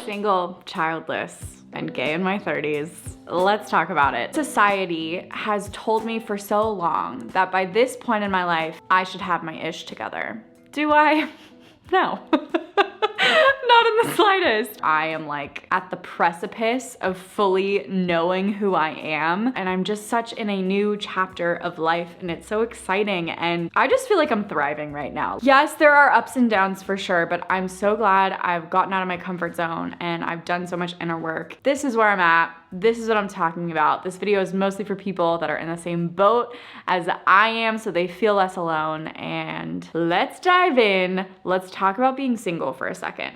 Single, childless, and gay in my 30s. Let's talk about it. Society has told me for so long that by this point in my life, I should have my ish together. Do I? No. Not in the slightest. I am like at the precipice of fully knowing who I am, and I'm just such in a new chapter of life, and it's so exciting, and I just feel like I'm thriving right now. Yes, there are ups and downs for sure, but I'm so glad I've gotten out of my comfort zone and I've done so much inner work. This is where I'm at. This is what I'm talking about. This video is mostly for people that are in the same boat as I am, so they feel less alone. And let's dive in. Let's talk about being single for a second.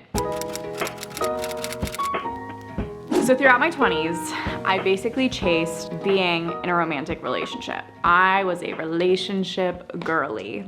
So throughout my 20s, I basically chased being in a romantic relationship. I was a relationship girly.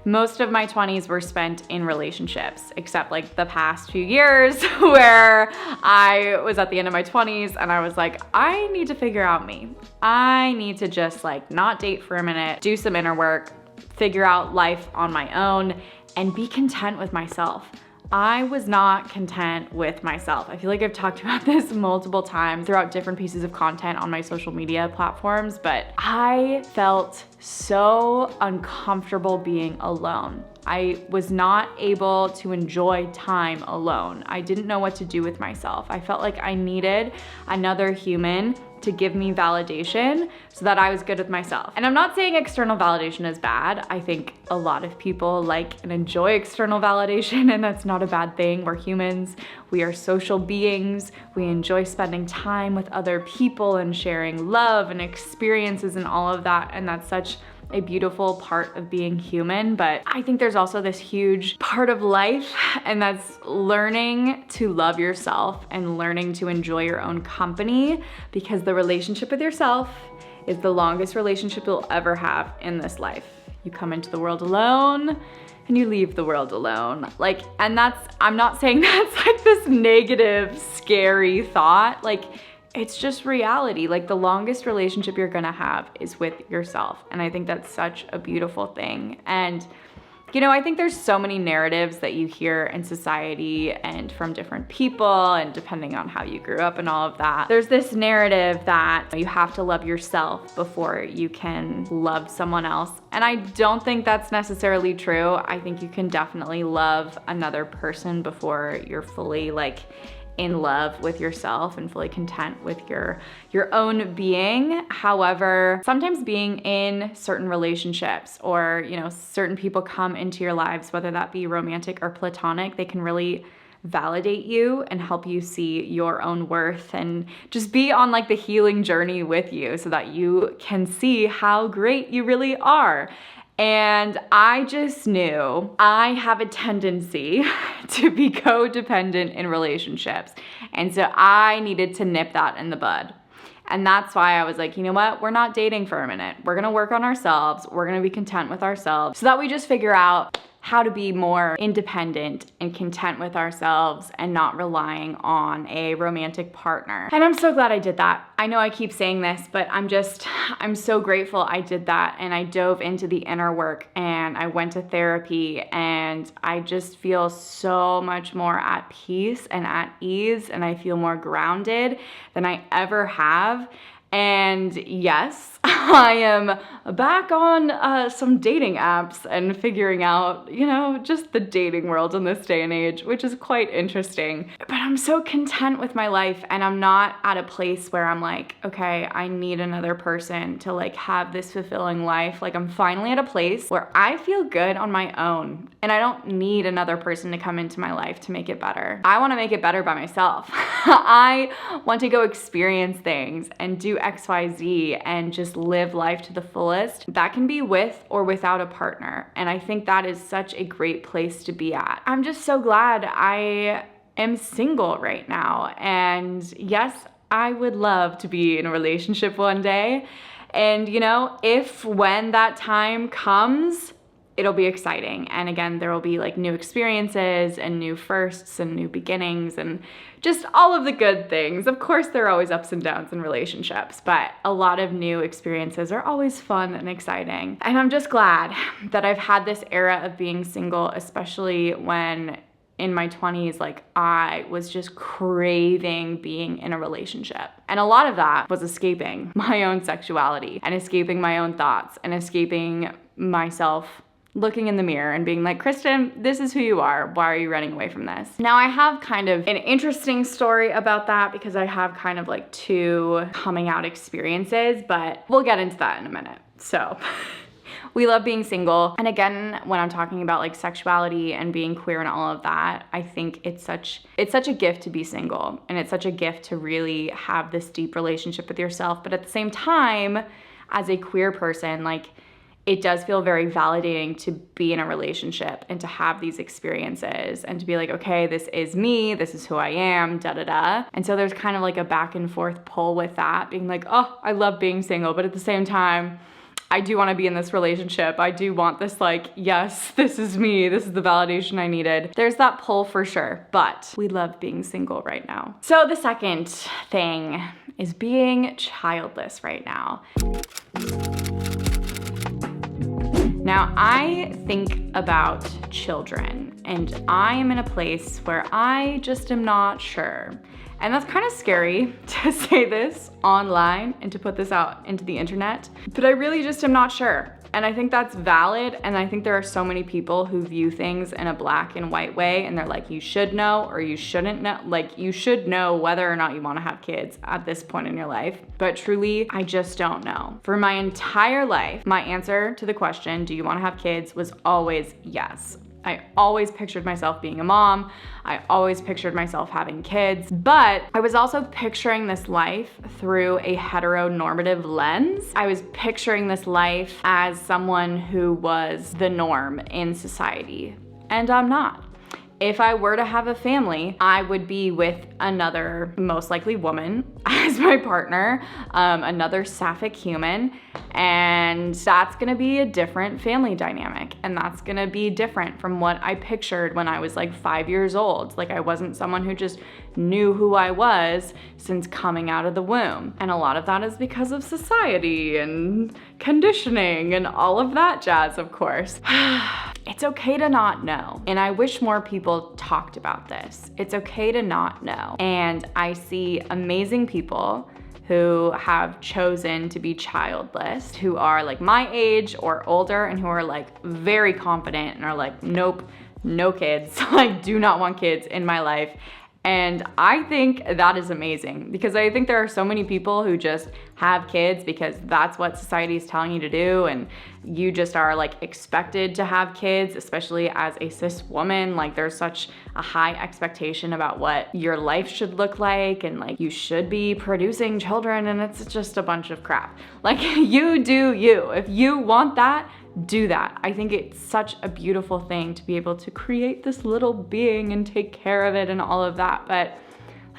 Most of my 20s were spent in relationships, except like the past few years where I was at the end of my 20s and I was like, I need to figure out me. I need to just like not date for a minute, do some inner work, figure out life on my own, and be content with myself. I was not content with myself. I feel like I've talked about this multiple times throughout different pieces of content on my social media platforms, but I felt so uncomfortable being alone. I was not able to enjoy time alone. I didn't know what to do with myself. I felt like I needed another human to give me validation so that I was good with myself. And I'm not saying external validation is bad. I think a lot of people like and enjoy external validation, and that's not a bad thing. We're humans, we are social beings. We enjoy spending time with other people and sharing love and experiences and all of that, and that's such a beautiful part of being human. But I think there's also this huge part of life, and that's learning to love yourself and learning to enjoy your own company, because the relationship with yourself is the longest relationship you'll ever have in this life. You come into the world alone and you leave the world alone. And I'm not saying that's like this negative, scary thought. It's just reality. The longest relationship you're gonna have is with yourself. And I think that's such a beautiful thing. And I think there's so many narratives that you hear in society and from different people, and depending on how you grew up and all of that, there's this narrative that you have to love yourself before you can love someone else. And I don't think that's necessarily true. I think you can definitely love another person before you're fully in love with yourself and fully content with your own being. However, sometimes being in certain relationships or, certain people come into your lives, whether that be romantic or platonic, they can really validate you and help you see your own worth and just be on the healing journey with you so that you can see how great you really are. And I just knew I have a tendency to be codependent in relationships. And so I needed to nip that in the bud. And that's why I was like, you know what? We're not dating for a minute. We're gonna work on ourselves. We're gonna be content with ourselves so that we just figure out how to be more independent and content with ourselves and not relying on a romantic partner. And I'm so glad I did that. I know I keep saying this, but I'm so grateful I did that, and I dove into the inner work and I went to therapy, and I just feel so much more at peace and at ease, and I feel more grounded than I ever have. And yes, I am back on some dating apps and figuring out, just the dating world in this day and age, which is quite interesting. But I'm so content with my life, and I'm not at a place where I'm like, okay, I need another person to have this fulfilling life. I'm finally at a place where I feel good on my own, and I don't need another person to come into my life to make it better. I want to make it better by myself. I want to go experience things and do XYZ and just live life to the fullest. That can be with or without a partner. And I think that is such a great place to be at. I'm just so glad I am single right now. And yes, I would love to be in a relationship one day. And when that time comes, it'll be exciting. And again, there will be new experiences and new firsts and new beginnings and just all of the good things. Of course, there are always ups and downs in relationships, but a lot of new experiences are always fun and exciting. And I'm just glad that I've had this era of being single, especially when in my 20s, like I was just craving being in a relationship. And a lot of that was escaping my own sexuality and escaping my own thoughts and escaping myself looking in the mirror and being like, Kristen, this is who you are. Why are you running away from this? Now I have kind of an interesting story about that because I have kind of like two coming out experiences, but we'll get into that in a minute. So we love being single. And again, when I'm talking about like sexuality and being queer and all of that, I think it's such a gift to be single, and it's such a gift to really have this deep relationship with yourself. But at the same time, as a queer person, like it does feel very validating to be in a relationship and to have these experiences and to be like, okay, this is me, this is who I am, da da da. And so there's kind of like a back and forth pull with that, being like, oh, I love being single, but at the same time, I do want to be in this relationship. I do want this, like, yes, this is me. This is the validation I needed. There's that pull for sure, but we love being single right now. So the second thing is being childless right now. Now, I think about children, and I am in a place where I just am not sure. And that's kind of scary to say this online and to put this out into the internet, but I really just am not sure. And I think that's valid, and I think there are so many people who view things in a black and white way, and they're like, you should know or you shouldn't know. Like, you should know whether or not you want to have kids at this point in your life. But truly, I just don't know. For my entire life, my answer to the question, do you want to have kids, was always yes. I always pictured myself being a mom. I always pictured myself having kids, but I was also picturing this life through a heteronormative lens. I was picturing this life as someone who was the norm in society, and I'm not. If I were to have a family, I would be with another, most likely woman, as my partner, another sapphic human, and that's gonna be a different family dynamic, and that's gonna be different from what I pictured when I was like 5 years old. Like, I wasn't someone who just knew who I was since coming out of the womb. And a lot of that is because of society and conditioning and all of that jazz, of course. It's okay to not know. And I wish more people talked about this. It's okay to not know. And I see amazing people who have chosen to be childless, who are like my age or older, and who are like very confident and are like, nope, no kids. I do not want kids in my life. And I think that is amazing, because I think there are so many people who just have kids because that's what society is telling you to do, and you just are like expected to have kids, especially as a cis woman. Like, there's such a high expectation about what your life should look like, and like you should be producing children, and it's just a bunch of crap. Like, you do you. If you want that, do that. I think it's such a beautiful thing to be able to create this little being and take care of it and all of that. But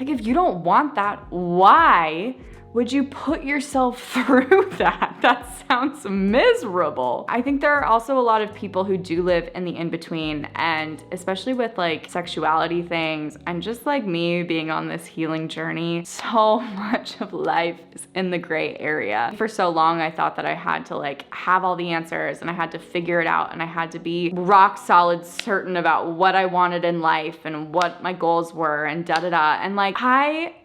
like, if you don't want that, why would you put yourself through that? That sounds miserable. I think there are also a lot of people who do live in the in-between, and especially with like sexuality things and just like me being on this healing journey, so much of life is in the gray area. For so long, I thought that I had to like have all the answers, and I had to figure it out, and I had to be rock solid certain about what I wanted in life and what my goals were and da-da-da. And like,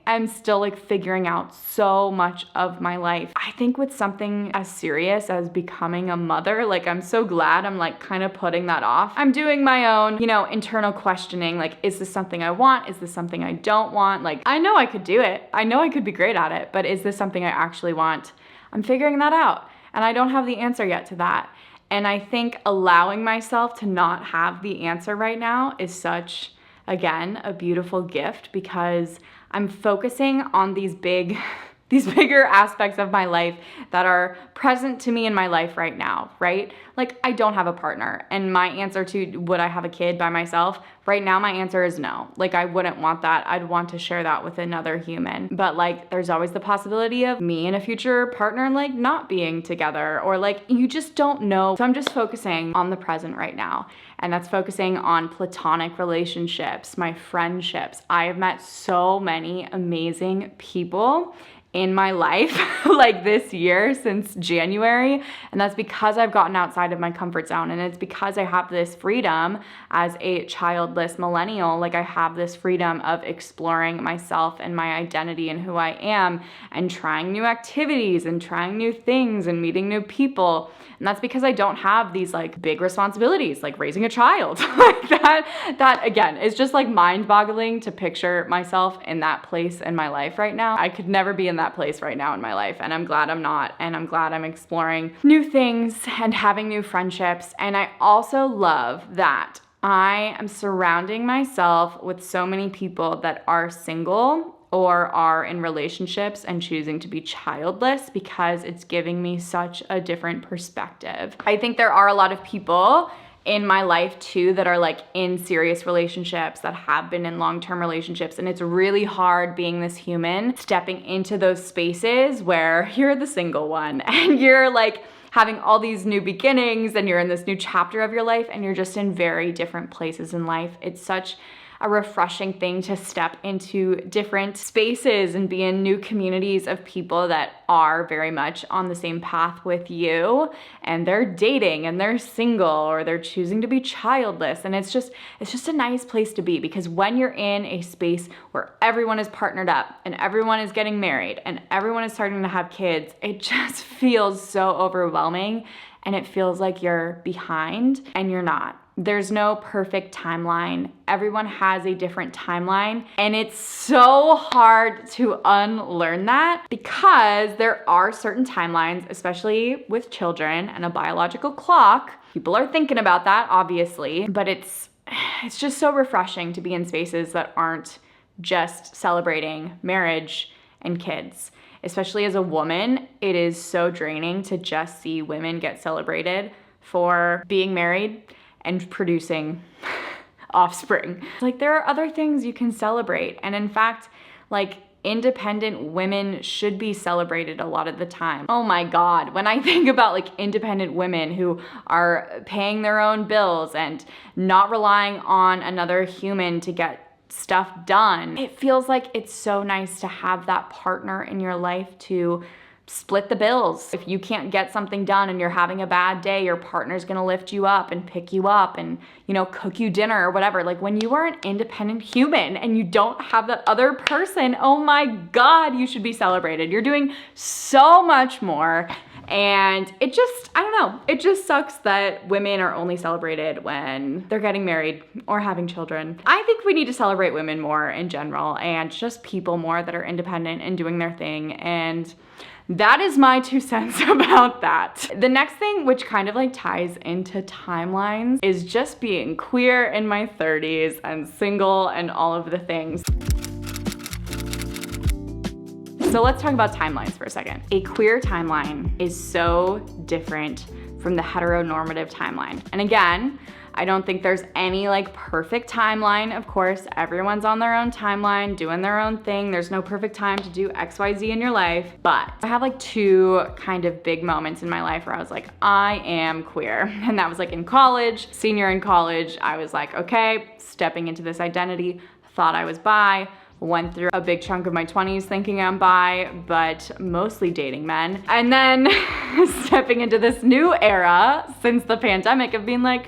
I'm still like figuring out so much of my life. I think with something as serious as becoming a mother, like, I'm so glad I'm like kind of putting that off. I'm doing my own, internal questioning. Like, is this something I want? Is this something I don't want? Like, I know I could do it. I know I could be great at it, but is this something I actually want? I'm figuring that out, and I don't have the answer yet to that. And I think allowing myself to not have the answer right now is such, again, a beautiful gift, because I'm focusing on these bigger aspects of my life that are present to me in my life right now, right? Like, I don't have a partner, and my answer to would I have a kid by myself, right now my answer is no. Like, I wouldn't want that. I'd want to share that with another human. But like, there's always the possibility of me and a future partner like not being together, or like, you just don't know. So I'm just focusing on the present right now. And that's focusing on platonic relationships, my friendships. I have met so many amazing people in my life like this year since January. And that's because I've gotten outside of my comfort zone. And it's because I have this freedom as a childless millennial. Like I have this freedom of exploring myself and my identity and who I am and trying new activities and trying new things and meeting new people. And that's because I don't have these like big responsibilities like raising a child. Like that again is just like mind-boggling to picture myself in that place in my life right now. I could never be in that place right now in my life, and I'm glad I'm not, and I'm glad I'm exploring new things and having new friendships. And I also love that I am surrounding myself with so many people that are single or are in relationships and choosing to be childless, because it's giving me such a different perspective. I think there are a lot of people in my life too that are like in serious relationships, that have been in long-term relationships, and it's really hard being this human stepping into those spaces where you're the single one and you're like having all these new beginnings and you're in this new chapter of your life and you're just in very different places in life. It's such a refreshing thing to step into different spaces and be in new communities of people that are very much on the same path with you, and they're dating and they're single or they're choosing to be childless. And it's just a nice place to be, because when you're in a space where everyone is partnered up and everyone is getting married and everyone is starting to have kids, it just feels so overwhelming and it feels like you're behind, and you're not. There's no perfect timeline. Everyone has a different timeline, and it's so hard to unlearn that, because there are certain timelines, especially with children and a biological clock. People are thinking about that, obviously, but it's just so refreshing to be in spaces that aren't just celebrating marriage and kids. Especially as a woman, it is so draining to just see women get celebrated for being married and producing offspring. Like, there are other things you can celebrate. And in fact, like, independent women should be celebrated a lot of the time. Oh my God, when I think about like independent women who are paying their own bills and not relying on another human to get stuff done, it feels like it's so nice to have that partner in your life to split the bills. If you can't get something done and you're having a bad day, your partner's gonna lift you up and pick you up and, you know, cook you dinner or whatever. Like, when you are an independent human and you don't have that other person, oh my God, you should be celebrated. You're doing so much more. And it just, I don't know, it just sucks that women are only celebrated when they're getting married or having children. I think we need to celebrate women more in general, and just people more that are independent and doing their thing. And that is my 2 cents about that. The next thing, which kind of like ties into timelines, is just being queer in my 30s and single and all of the things. So let's talk about timelines for a second. A queer timeline is so different from the heteronormative timeline. And again, I don't think there's any like perfect timeline. Of course, everyone's on their own timeline, doing their own thing. There's no perfect time to do XYZ in your life. But I have like 2 kind of big moments in my life where I was like, I am queer. And that was like in college, senior in college. I was like, okay, stepping into this identity, thought I was bi. Went through a big chunk of my 20s thinking I'm bi, but mostly dating men. And then stepping into this new era since the pandemic of being like,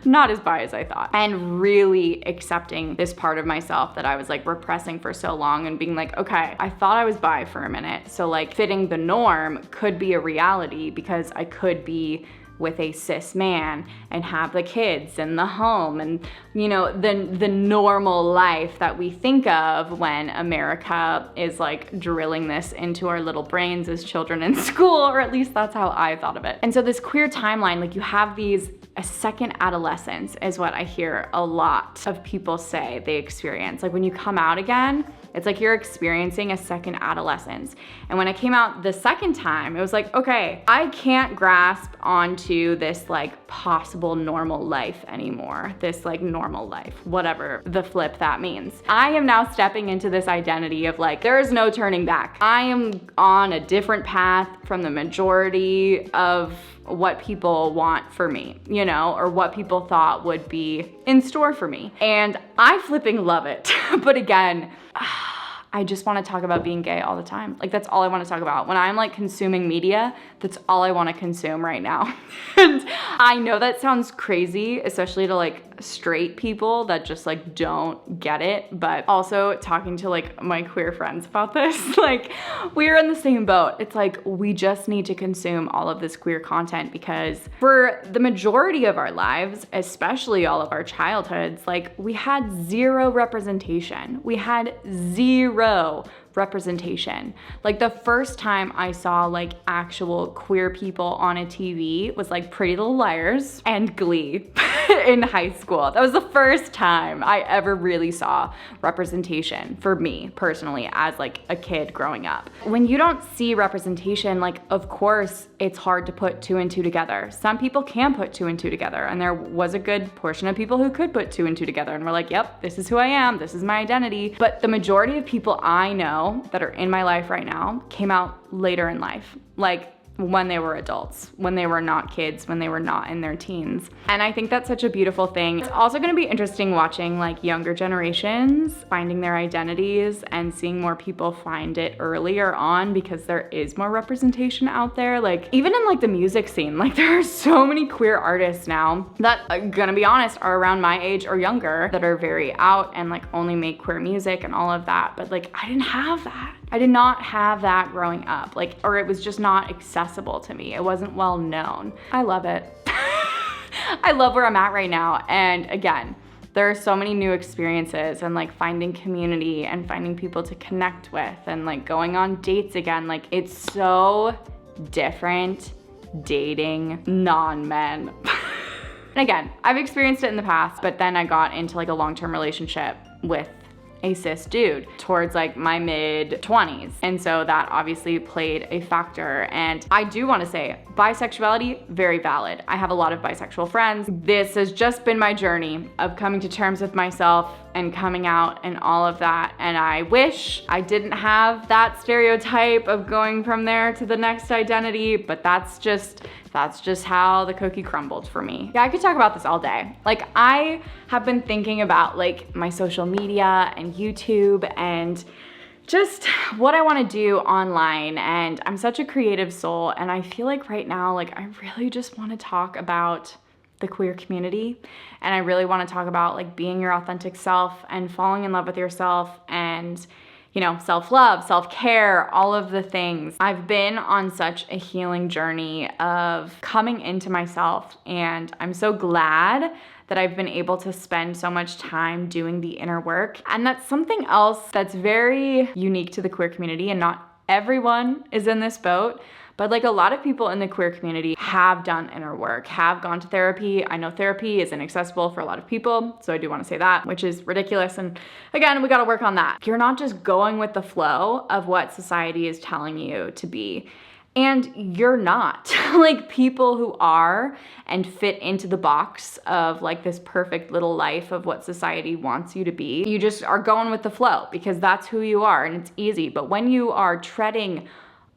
not as bi as I thought. And really accepting this part of myself that I was like repressing for so long, and being like, okay, I thought I was bi for a minute. So like fitting the norm could be a reality, because I could be with a cis man and have the kids and the home and, you know, the normal life that we think of when America is like drilling this into our little brains as children in school, or at least that's how I thought of it. And so this queer timeline, like you have a second adolescence is what I hear a lot of people say they experience. Like when you come out again, it's like you're experiencing a second adolescence. And when I came out the second time, it was like, okay, I can't grasp onto this like possible normal life anymore. This like normal life, whatever the flip that means. I am now stepping into this identity of like, there is no turning back. I am on a different path from the majority of what people want for me, you know, or what people thought would be in store for me. And I flipping love it. But again, I just want to talk about being gay all the time. Like, that's all I want to talk about. When I'm like consuming media, that's all I want to consume right now. And I know that sounds crazy, especially to like straight people that just like don't get it. But also talking to like my queer friends about this, like we're in the same boat. It's like, we just need to consume all of this queer content, because for the majority of our lives, especially all of our childhoods, like we had zero representation. We had zero representation. Like the first time I saw like actual queer people on a TV was like Pretty Little Liars and Glee in high school. That was the first time I ever really saw representation for me personally as like a kid growing up. When you don't see representation, like of course it's hard to put two and two together. Some people can put two and two together, and there was a good portion of people who could put two and two together and were like, yep, this is who I am, this is my identity. But the majority of people I know that are in my life right now came out later in life, like when they were adults, when they were not kids, when they were not in their teens. And I think that's such a beautiful thing. It's also gonna be interesting watching like younger generations finding their identities and seeing more people find it earlier on, because there is more representation out there. Like even in like the music scene, like there are so many queer artists now that, gonna be honest, are around my age or younger that are very out and like only make queer music and all of that. But like I didn't have that. I did not have that growing up, like, or it was just not accessible to me. It wasn't well known. I love it. I love where I'm at right now. And again, there are so many new experiences and like finding community and finding people to connect with and like going on dates again. Like it's so different dating non-men. And again, I've experienced it in the past, but then I got into like a long-term relationship with a cis dude towards like my mid-20s. And so that obviously played a factor. And I do want to say bisexuality, very valid. I have a lot of bisexual friends. This has just been my journey of coming to terms with myself and coming out and all of that. And I wish I didn't have that stereotype of going from there to the next identity, but that's just how the cookie crumbled for me. Yeah, I could talk about this all day. Like I have been thinking about like my social media and YouTube and just what I want to do online. And I'm such a creative soul. And I feel like right now, like I really just want to talk about the queer community. And I really want to talk about like being your authentic self and falling in love with yourself and, you know, self-love, self-care, all of the things. I've been on such a healing journey of coming into myself, and I'm so glad that I've been able to spend so much time doing the inner work. And that's something else that's very unique to the queer community, and not everyone is in this boat. But like a lot of people in the queer community have done inner work, have gone to therapy. I know therapy is inaccessible for a lot of people, so I do want to say that, which is ridiculous. And again, we got to work on that. You're not just going with the flow of what society is telling you to be. And you're not. Like people who are and fit into the box of like this perfect little life of what society wants you to be, you just are going with the flow because that's who you are and it's easy. But when you are treading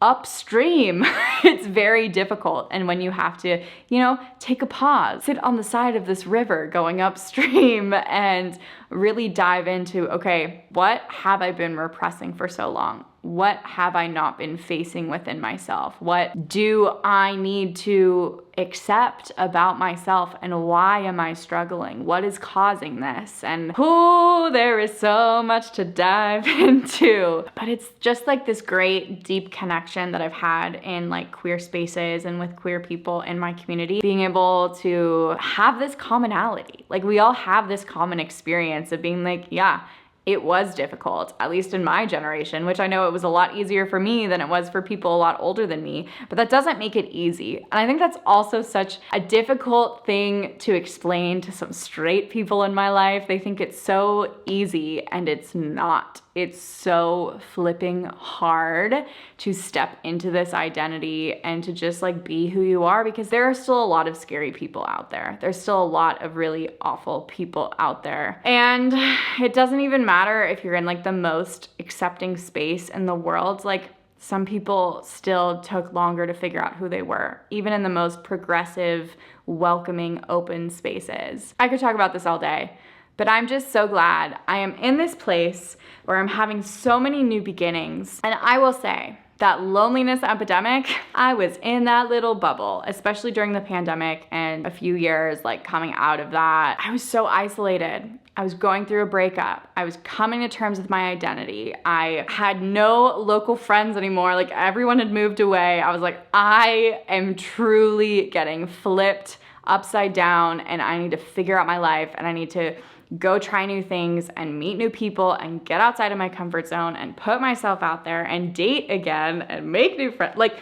upstream, it's very difficult. And when you have to, you know, take a pause, sit on the side of this river going upstream and really dive into, okay, what have I been repressing for so long? What have I not been facing within myself? What do I need to accept about myself, and why am I struggling? What is causing this? And there is so much to dive into. But it's just like this great deep connection that I've had in like queer spaces and with queer people in my community, being able to have this commonality. Like we all have this common experience of being like, yeah, it was difficult, at least in my generation, which I know it was a lot easier for me than it was for people a lot older than me, but that doesn't make it easy. And I think that's also such a difficult thing to explain to some straight people in my life. They think it's so easy, and it's not. It's so flipping hard to step into this identity and to just like be who you are, because there are still a lot of scary people out there. There's still a lot of really awful people out there. And it doesn't even matter if you're in like the most accepting space in the world. Like some people still took longer to figure out who they were, even in the most progressive, welcoming, open spaces. I could talk about this all day. But I'm just so glad I am in this place where I'm having so many new beginnings. And I will say, that loneliness epidemic, I was in that little bubble, especially during the pandemic and a few years like coming out of that. I was so isolated. I was going through a breakup. I was coming to terms with my identity. I had no local friends anymore. Like everyone had moved away. I was like, I am truly getting flipped upside down and I need to figure out my life and I need to go try new things and meet new people and get outside of my comfort zone and put myself out there and date again and make new friends. Like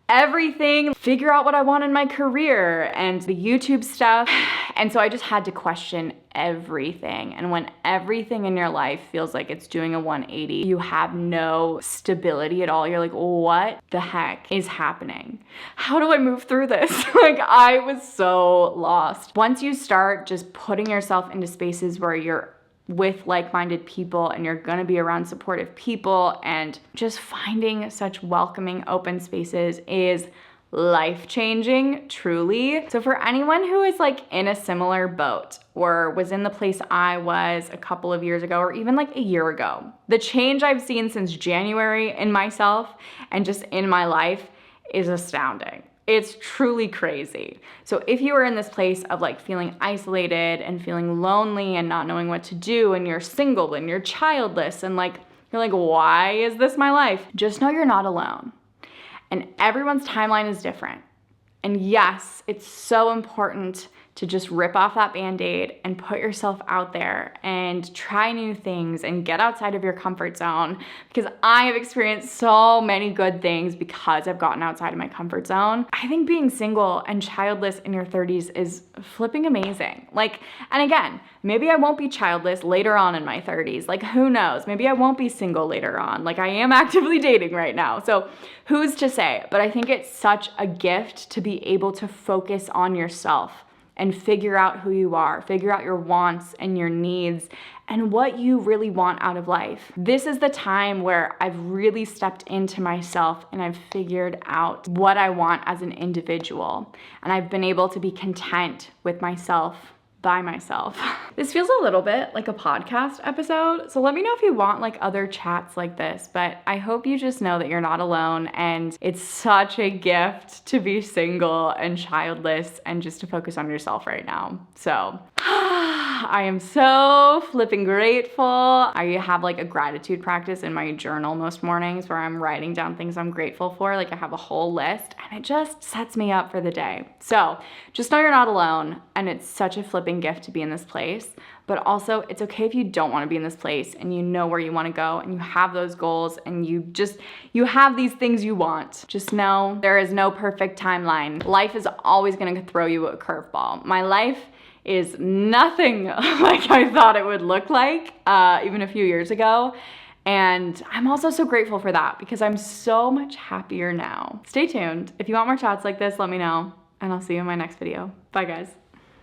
everything, figure out what I want in my career and the YouTube stuff. And so I just had to question everything. And when everything in your life feels like it's doing a 180, you have no stability at all. You're like, what the heck is happening? How do I move through this? Like I was so lost. Once you start just putting yourself into spaces where you're with like-minded people and you're gonna be around supportive people and just finding such welcoming open spaces is life-changing, truly. So for anyone who is like in a similar boat or was in the place I was a couple of years ago or even like a year ago, the change I've seen since January in myself and just in my life is astounding. It's truly crazy. So if you are in this place of like feeling isolated and feeling lonely and not knowing what to do and you're single and you're childless and like, you're like, why is this my life? Just know you're not alone. And everyone's timeline is different. And yes, it's so important to just rip off that Band-Aid and put yourself out there and try new things and get outside of your comfort zone, because I have experienced so many good things because I've gotten outside of my comfort zone. I think being single and childless in your 30s is flipping amazing. Like, and again, maybe I won't be childless later on in my 30s. Like, who knows? Maybe I won't be single later on. Like, I am actively dating right now. So who's to say? But I think it's such a gift to be able to focus on yourself and figure out who you are, figure out your wants and your needs and what you really want out of life. This is the time where I've really stepped into myself and I've figured out what I want as an individual. And I've been able to be content with myself by myself. This feels a little bit like a podcast episode, so let me know if you want like other chats like this, but I hope you just know that you're not alone and it's such a gift to be single and childless and just to focus on yourself right now. So I am so flipping grateful. I have like a gratitude practice in my journal most mornings where I'm writing down things I'm grateful for. Like I have a whole list and it just sets me up for the day. So just know you're not alone and it's such a flipping gift to be in this place. But also it's okay if you don't want to be in this place and you know where you want to go and you have those goals and you have these things you want. Just know there is no perfect timeline. Life is always going to throw you a curveball. My life is nothing like I thought it would look like even a few years ago. And I'm also so grateful for that because I'm so much happier now. Stay tuned. If you want more chats like this, let me know and I'll see you in my next video. Bye guys.